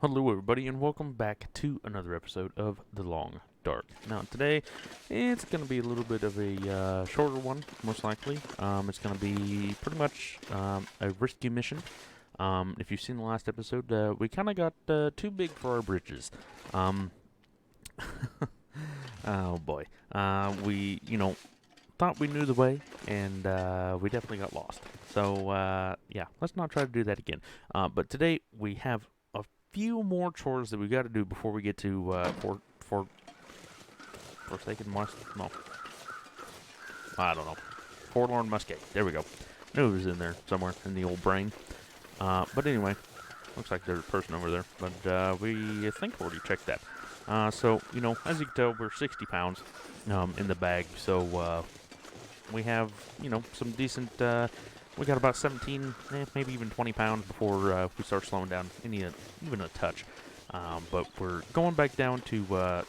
Hello, everybody, and welcome back to another episode of The Long Dark. Now, today it's going to be a little bit of a shorter one, most likely. It's going to be pretty much a rescue mission. If you've seen the last episode, we kind of got too big for our britches. Um, oh boy, we thought we knew the way, and we definitely got lost. So yeah, let's not try to do that again. But today we have few more chores that we got to do before we get to Forsaken Must. No, I don't know. Forlorn Musket. There we go. Knew it was in there somewhere in the old brain. But anyway, looks like there's a person over there. But we think already checked that. So as you can tell, we're 60 pounds in the bag. So we have some decent. We got about 17, maybe even 20 pounds before we start slowing down, even a touch. But we're going back down to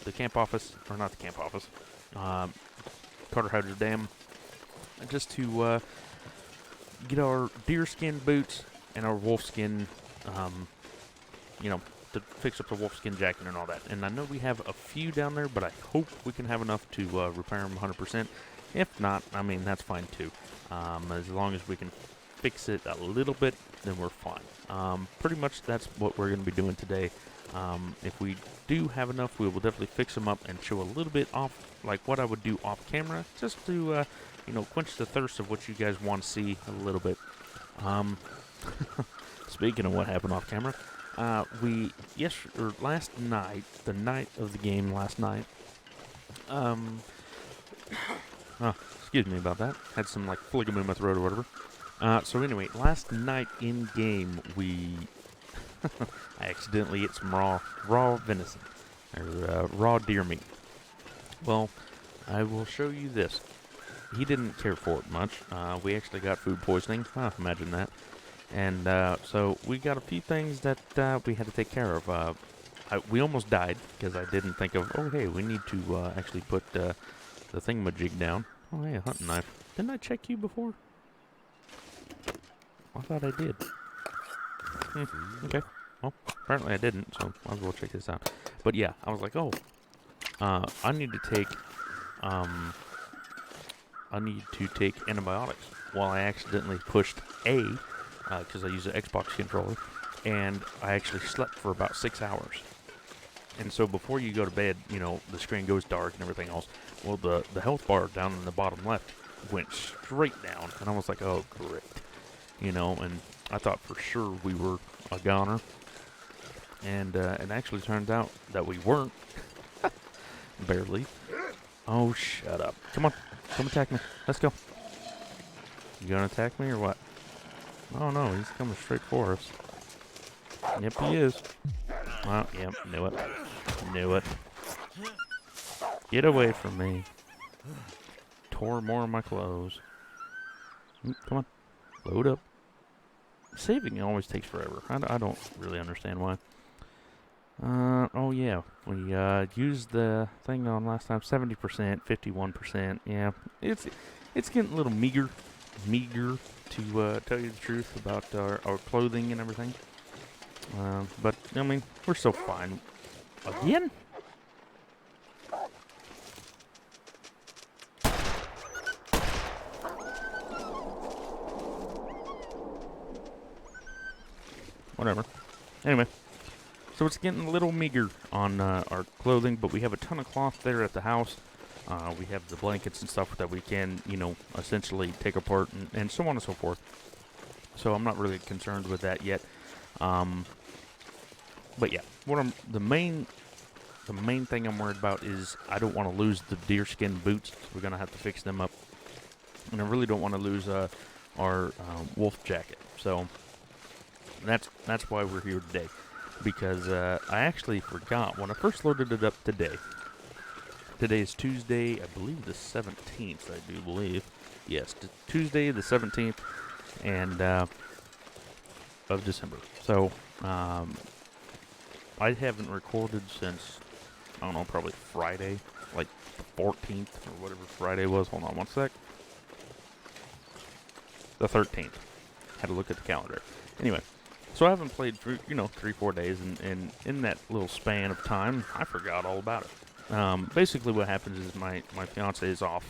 the camp office, or not the camp office, Carter Hydro Dam, just to get our deerskin boots and our wolfskin, to fix up the wolfskin jacket and all that. And I know we have a few down there, but I hope we can have enough to repair them 100%. If not, I mean, that's fine too. As long as we can fix it a little bit, then we're fine. Pretty much that's what we're going to be doing today. If we do have enough, we will definitely fix them up and show a little bit off, like what I would do off camera, just to, quench the thirst of what you guys want to see a little bit. Speaking of what happened off camera, last night, the night of the game last night, excuse me about that. Had some phlegm in my throat or whatever. So anyway, last night in game I accidentally ate some raw venison or raw deer meat. Well, I will show you this. He didn't care for it much. We actually got food poisoning. Imagine that. And so we got a few things that we had to take care of. We almost died because I didn't think of, oh hey, we need to actually put the thingamajig down. Oh, hey, a hunting knife. Didn't I check you before? I thought I did. Okay. Well, apparently I didn't, so might as well check this out. But yeah, I was like, oh, I need to take antibiotics. Well, I accidentally pushed A, because I use an Xbox controller, and I actually slept for about 6 hours. And so before you go to bed, the screen goes dark and everything else. Well, the health bar down in the bottom left went straight down, and I was like, oh, great. And I thought for sure we were a goner. And it actually turns out that we weren't. Barely. Oh, shut up. Come on. Come attack me. Let's go. You gonna attack me or what? Oh, no. He's coming straight for us. Yep, he is. Oh, yep. Knew it. Knew it. Get away from me. Tore more of my clothes. Come on. Load up. Saving always takes forever. I don't really understand why. Oh yeah. We used the thing on last time. 70%, 51%. Yeah. It's getting a little meager to tell you the truth about our clothing and everything. But, I mean, we're so fine. Again? Whatever. Anyway, so it's getting a little meager on our clothing, but we have a ton of cloth there at the house. We have the blankets and stuff that we can, essentially take apart and so on and so forth. So I'm not really concerned with that yet. But yeah, the main thing I'm worried about is I don't want to lose the deerskin boots. We're gonna have to fix them up, and I really don't want to lose our wolf jacket. So that's why we're here today, because I actually forgot when I first loaded it up today. Today is Tuesday, I believe the 17th. I do believe, yes, Tuesday the 17th, and of December. So I haven't recorded since, I don't know, probably Friday, like the 14th or whatever Friday was. Hold on one sec. The 13th. Had to look at the calendar. Anyway, So I haven't played for 3-4 days, and in that little span of time, I forgot all about it. Basically, what happens is my fiance is off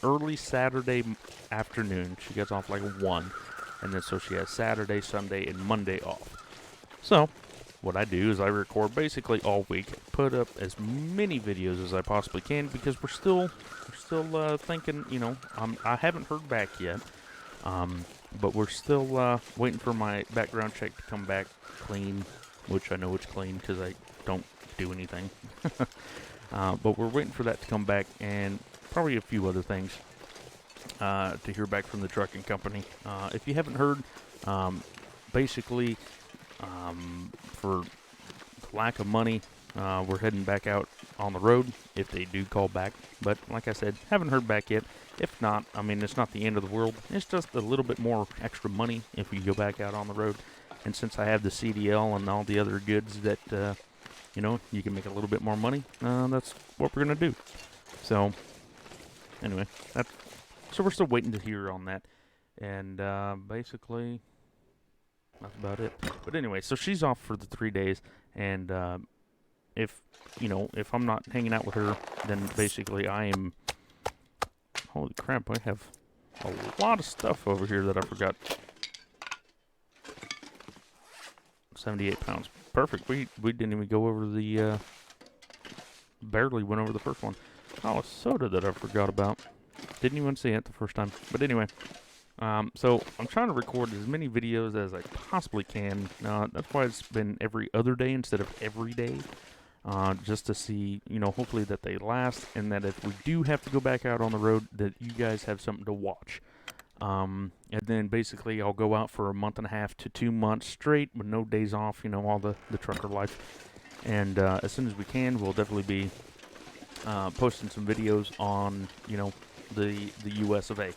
early Saturday afternoon. She gets off like 1, and then so she has Saturday, Sunday, and Monday off. So what I do is I record basically all week, put up as many videos as I possibly can, because we're still thinking, I haven't heard back yet, but we're still waiting for my background check to come back clean, which I know it's clean because I don't do anything. But we're waiting for that to come back, and probably a few other things to hear back from the trucking company. If you haven't heard, basically, for lack of money, we're heading back out on the road if they do call back. But like I said, haven't heard back yet. If not, I mean, it's not the end of the world. It's just a little bit more extra money if we go back out on the road. And since I have the CDL and all the other goods that, you can make a little bit more money, that's what we're going to do. So, anyway, so we're still waiting to hear on that. And basically, that's about it. But anyway, so she's off for the 3 days. And if I'm not hanging out with her, then basically I am... Holy crap, I have a lot of stuff over here that I forgot. 78 pounds. Perfect. We didn't even go over the... barely went over the first one. Oh, a soda that I forgot about. Didn't even see it the first time. But anyway, so I'm trying to record as many videos as I possibly can. That's why it's been every other day instead of every day. Just to see, hopefully that they last, and that if we do have to go back out on the road, that you guys have something to watch. And then basically I'll go out for a month and a half to 2 months straight with no days off, all the trucker life. And as soon as we can, we'll definitely be posting some videos on, the US of A.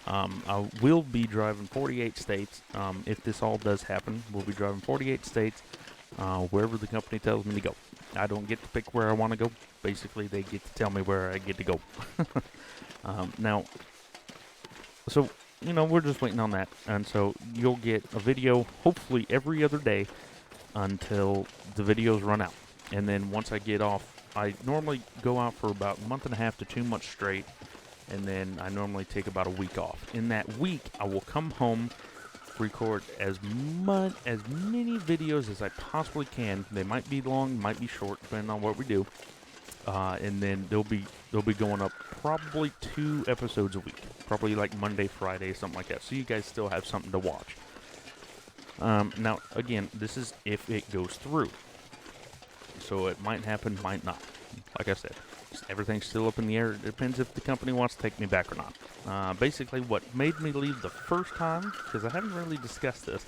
I will be driving 48 states. If this all does happen, we'll be driving 48 states, wherever the company tells me to go. I don't get to pick where I want to go. Basically, they get to tell me where I get to go. Now, so, we're just waiting on that. And so you'll get a video, hopefully every other day, until the videos run out. And then once I get off, I normally go out for about a month and a half to 2 months straight. And then I normally take about a week off. In that week, I will come home, record as many videos as I possibly can. They might be long, might be short, depending on what we do. And then they'll be going up probably 2 episodes a week, probably like Monday, Friday, something like that. So you guys still have something to watch. Now, again, this is if it goes through. So it might happen, might not. Like I said, everything's still up in the air. It depends if the company wants to take me back or not. Basically, what made me leave the first time, because I haven't really discussed this,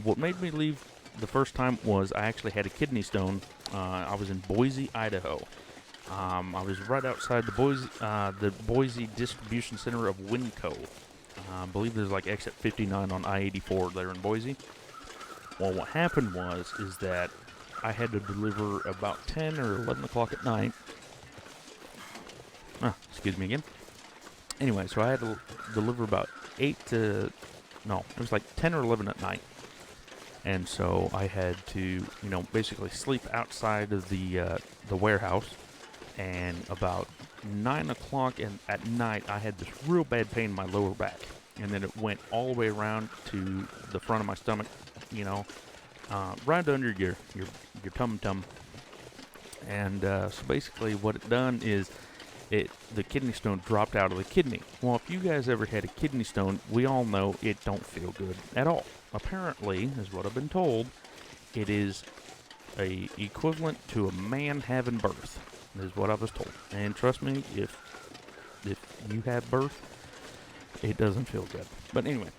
what made me leave the first time was I actually had a kidney stone. I was in Boise, Idaho. I was right outside the Boise distribution center of Winco. I believe there's like exit 59 on I-84 there in Boise. Well, what happened is that I had to deliver about 10 or 11 o'clock at night. Excuse me again. Anyway, so I had to deliver about 10 or 11 at night. And so I had to, basically sleep outside of the warehouse. And about 9 o'clock at night, I had this real bad pain in my lower back. And then it went all the way around to the front of my stomach, right under your tum-tum. And so basically what it done is the kidney stone dropped out of the kidney. Well, if you guys ever had a kidney stone, we all know it don't feel good at all. Apparently, is what I've been told, it is a equivalent to a man having birth, is what I was told. And trust me, if you have birth, it doesn't feel good. But anyway,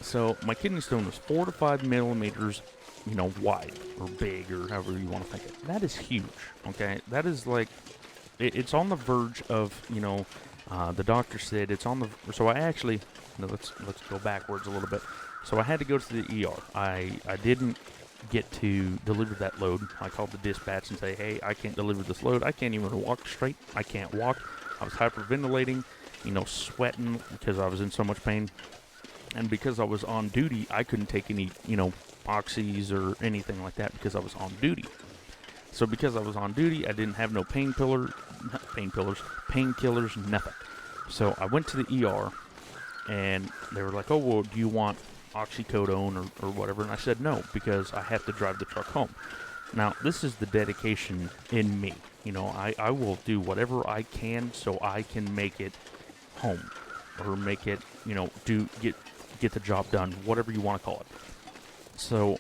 so my kidney stone was 4 to 5 millimeters, wide or big or however you want to think it. That is huge, okay? That is like, it's on the verge of, the doctor said it's on the, so I actually, let's go backwards a little bit. So I had to go to the ER. I didn't get to deliver that load. I called the dispatch and say, hey, I can't deliver this load. I can't even walk straight. I can't walk. I was hyperventilating, sweating because I was in so much pain. And because I was on duty, I couldn't take any, oxys or anything like that because I was on duty. So because I was on duty, I didn't have no painkillers, nothing. So I went to the ER, and they were like, "Oh, well, do you want oxycodone or whatever?" And I said no, because I have to drive the truck home. Now, this is the dedication in me. I will do whatever I can so I can make it home, or make it, get the job done, whatever you want to call it. So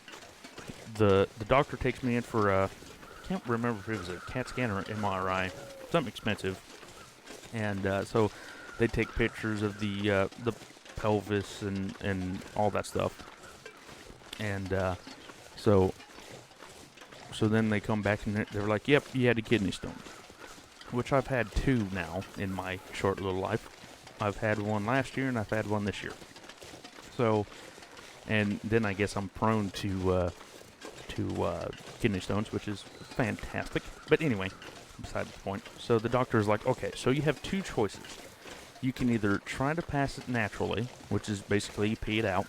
the doctor takes me in for a, I can't remember if it was a CAT scan or an MRI, something expensive. And so they take pictures of the pelvis and all that stuff. And so then they come back and they're like, "Yep, you had a kidney stone," which I've had 2 now in my short little life. I've had one last year and I've had one this year. So, and then I guess I'm prone to kidney stones, which is fantastic. But anyway, beside the point. So the doctor is like, "Okay, so you have 2 choices. You can either try to pass it naturally, which is basically you pee it out,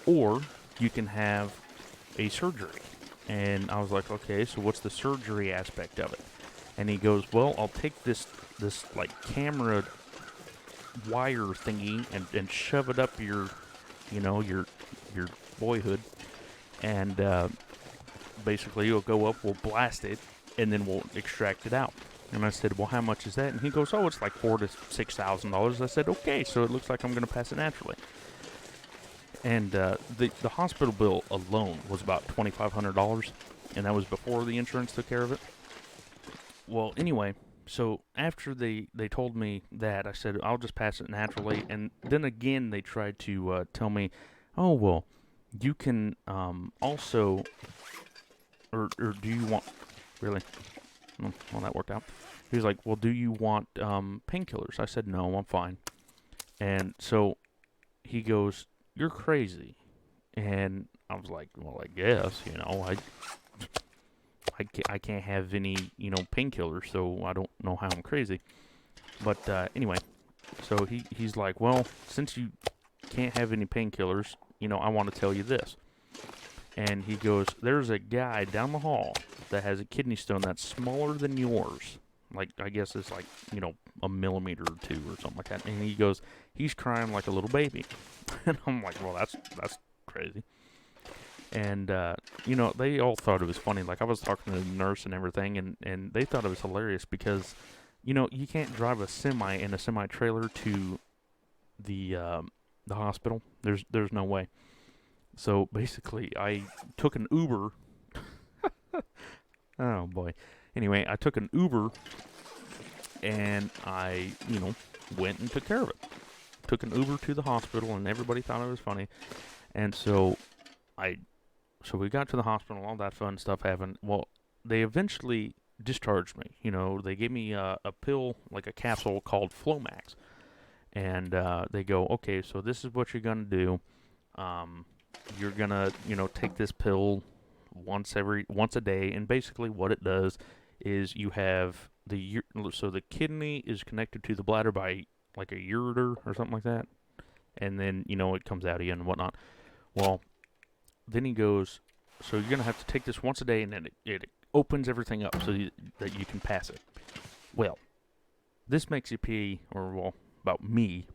or you can have a surgery." And I was like, "Okay, so what's the surgery aspect of it?" And he goes, "Well, I'll take this like camera wire thingy and shove it up your boyhood, and basically it'll go up, we'll blast it, and then we'll extract it out." And I said, "Well, how much is that?" And he goes, "Oh, it's like $4,000 to $6,000. I said, "Okay, so it looks like I'm going to pass it naturally." And the hospital bill alone was about $2,500, and that was before the insurance took care of it. Well, anyway, so after they told me that, I said, "I'll just pass it naturally." And then again, they tried to tell me, "Oh, well, you can also, or do you want, really?" Well, that worked out. He was like, "Well, do you want painkillers?" I said, "No, I'm fine." And so he goes, "You're crazy." And I was like, "Well, I guess, I can't have any, painkillers, so I don't know how I'm crazy." But anyway, so he's like, "Well, since you can't have any painkillers, I want to tell you this." And he goes, "There's a guy down the hall that has a kidney stone that's smaller than yours. Like, I guess it's like, a millimeter or 2 or something like that." And he goes, "He's crying like a little baby." And I'm like, "Well, that's crazy." And, they all thought it was funny. Like, I was talking to the nurse and everything, and they thought it was hilarious because, you can't drive a semi in a semi-trailer to the hospital. There's no way. So, basically, I took an Uber. Oh, boy. Anyway, I took an Uber, and I, went and took care of it. Took an Uber to the hospital, and everybody thought it was funny. And so we got to the hospital, all that fun stuff happened. Well, they eventually discharged me. They gave me a pill, like a capsule called Flomax. And they go, "Okay, so this is what you're going to do. You're going to, take this pill once a day." And basically what it does is you have so the kidney is connected to the bladder by like a ureter or something like that. And then, it comes out of you and whatnot. Well, then he goes, "So you're going to have to take this once a day, and then it opens everything up so that you can pass it." Well, this makes you pee,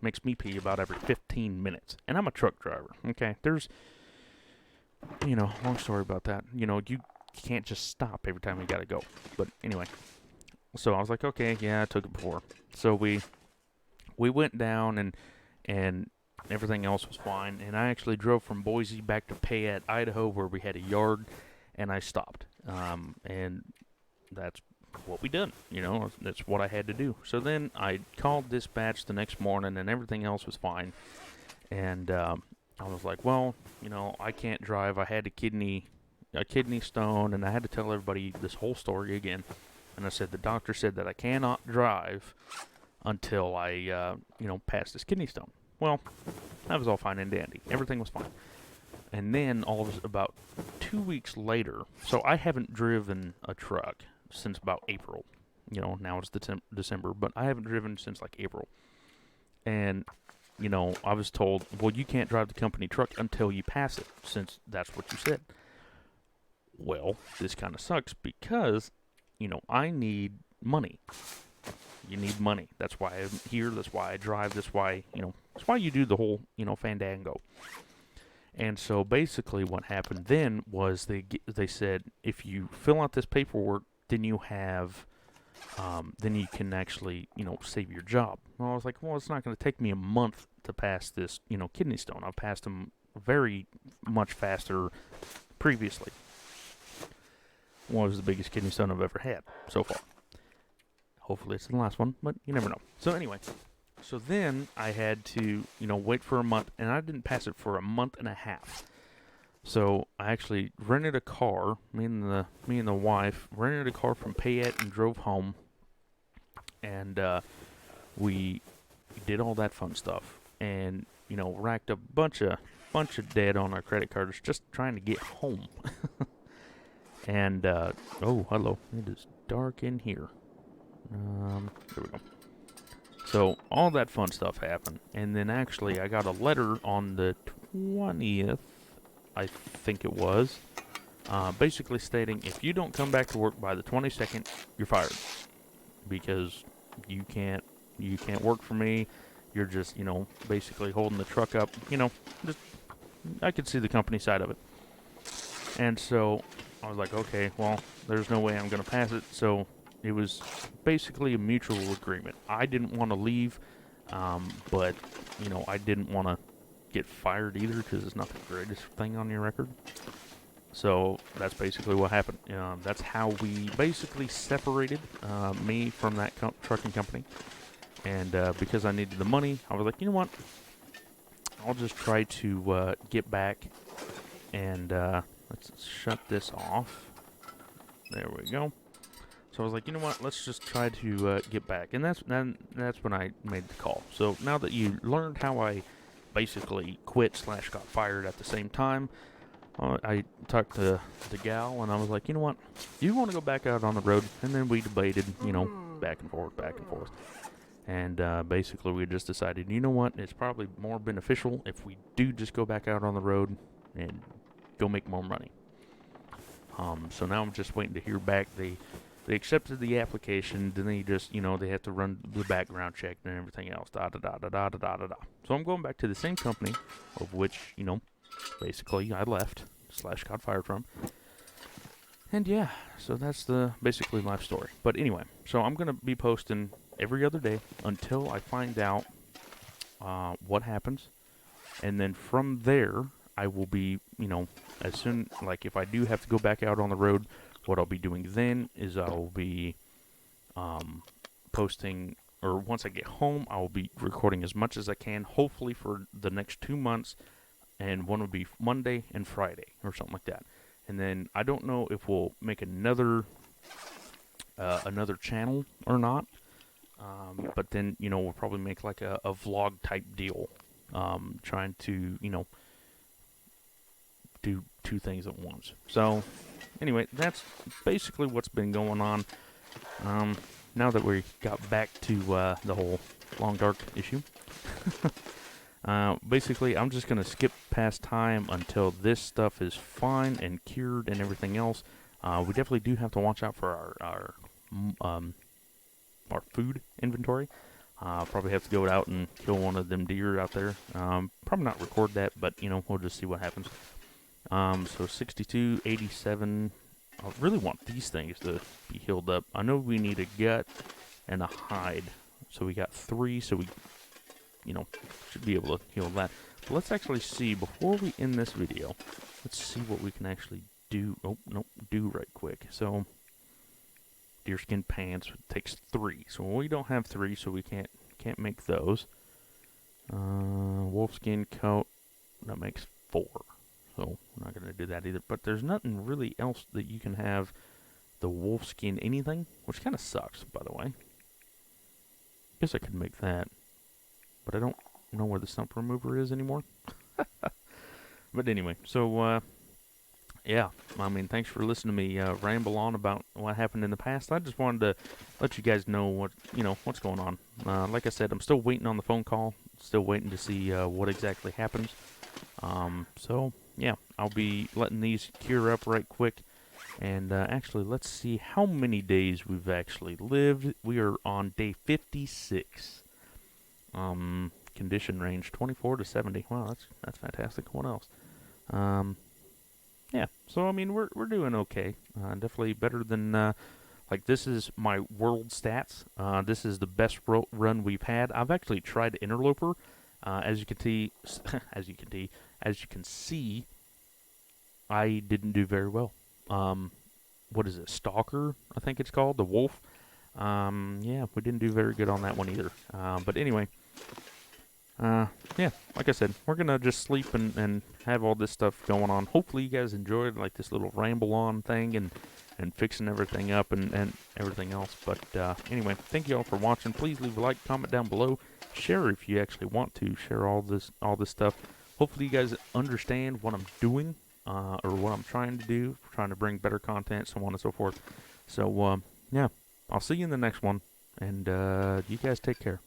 makes me pee about every 15 minutes. And I'm a truck driver, okay? There's, long story about that. You can't just stop every time you got to go. But anyway, so I was like, "Okay, yeah, I took it before." So we went down, and everything else was fine. And I actually drove from Boise back to Payette, Idaho, where we had a yard, and I stopped. And that's what we done. That's what I had to do. So then I called dispatch the next morning, and everything else was fine. And I was like, "Well, I can't drive. I had a kidney stone," and I had to tell everybody this whole story again. And I said, "The doctor said that I cannot drive until I, pass this kidney stone." Well, that was all fine and dandy. Everything was fine. And then about 2 weeks later, so I haven't driven a truck since about April. Now it's December, but I haven't driven since like April. And I was told, well, you can't drive the company truck until you pass it, since that's what you said. Well, this kind of sucks because, I need money. You need money. That's why I'm here. That's why I drive. That's why, that's why you do the whole, fandango. And so basically what happened then was they said, if you fill out this paperwork, then you have, then you can actually, save your job. Well, I was like, well, it's not going to take me a month to pass this, kidney stone. I've passed them very much faster previously. Well, it was the biggest kidney stone I've ever had so far. Hopefully it's the last one, but you never know. So anyway, so then I had to, wait for a month, and I didn't pass it for a month and a half. So I actually rented a car. Me and the wife rented a car from Payette and drove home, and we did all that fun stuff, and racked up a bunch of debt on our credit cards just trying to get home. And oh, hello, it is dark in here. There we go. So all that fun stuff happened, and then actually I got a letter on the 20th, I think it was, basically stating if you don't come back to work by the 22nd, you're fired, because you can't work for me. You're just basically holding the truck up. Just I could see the company side of it, and so I was like, okay, well, there's no way I'm gonna pass it. So it was basically a mutual agreement. I didn't want to leave, but I didn't want to get fired either, because it's not the greatest thing on your record. So that's basically what happened. That's how we basically separated me from that trucking company. And because I needed the money, I was like, you know what? I'll just try to get back. And let's shut this off. There we go. So I was like, you know what? Let's just try to get back. And that's when I made the call. So now that you learned how I basically quit / got fired at the same time, I talked to the gal, and I was like, you know what? You want to go back out on the road? And then we debated, back and forth. And basically we just decided, you know what? It's probably more beneficial if we do just go back out on the road and go make more money. So now I'm just waiting to hear back. They accepted the application, then they just, they have to run the background check and everything else, da-da-da-da-da-da-da-da. So I'm going back to the same company, of which, basically I left, / got fired from. And yeah, so that's basically my story. But anyway, so I'm going to be posting every other day until I find out what happens. And then from there, I will be, as soon, if I do have to go back out on the road, what I'll be doing then is I will be posting, or once I get home, I will be recording as much as I can, hopefully for the next 2 months, and one will be Monday and Friday, or something like that. And then I don't know if we'll make another channel or not, but then, we'll probably make like a vlog type deal, trying to, do 2 things at once. So anyway, that's basically what's been going on. Now that we got back to the whole long dark issue, basically I'm just going to skip past time until this stuff is fine and cured and everything else. We definitely do have to watch out for our food inventory. Probably have to go out and kill one of them deer out there. Probably not record that, but we'll just see what happens. So 62, 87. I really want these things to be healed up. I know we need a gut and a hide. So we got 3, so we, should be able to heal that. But let's actually see, before we end this video, let's see what we can actually do. Oh, nope, do right quick. So, deerskin pants takes 3. So we don't have 3, so we can't make those. Wolfskin coat, that makes 4. So we're not going to do that either. But there's nothing really else that you can have the wolfskin anything, which kind of sucks, by the way. Guess I could make that, but I don't know where the stump remover is anymore. But anyway, so yeah, I mean, thanks for listening to me ramble on about what happened in the past. I just wanted to let you guys know what's going on. Like I said, I'm still waiting on the phone call. Still waiting to see what exactly happens. So yeah, I'll be letting these cure up right quick. And actually, let's see how many days we've actually lived. We are on day 56. Condition range 24 to 70. Wow, that's fantastic. What else? Yeah. So I mean, we're doing okay. Definitely better than like this is my world stats. This is the best run we've had. I've actually tried interloper. As you can see, as you can see, I didn't do very well. What is it? Stalker, I think it's called, the wolf. Yeah, we didn't do very good on that one either. But anyway, yeah, like I said, we're gonna just sleep and have all this stuff going on. Hopefully, you guys enjoyed like this little ramble on thing and fixing everything up and everything else. But anyway, thank you all for watching. Please leave a like, comment down below, share if you actually want to share all this stuff. Hopefully, you guys understand what I'm doing. Or what I'm trying to do, trying to bring better content, so on and so forth. So, yeah, I'll see you in the next one, and you guys take care.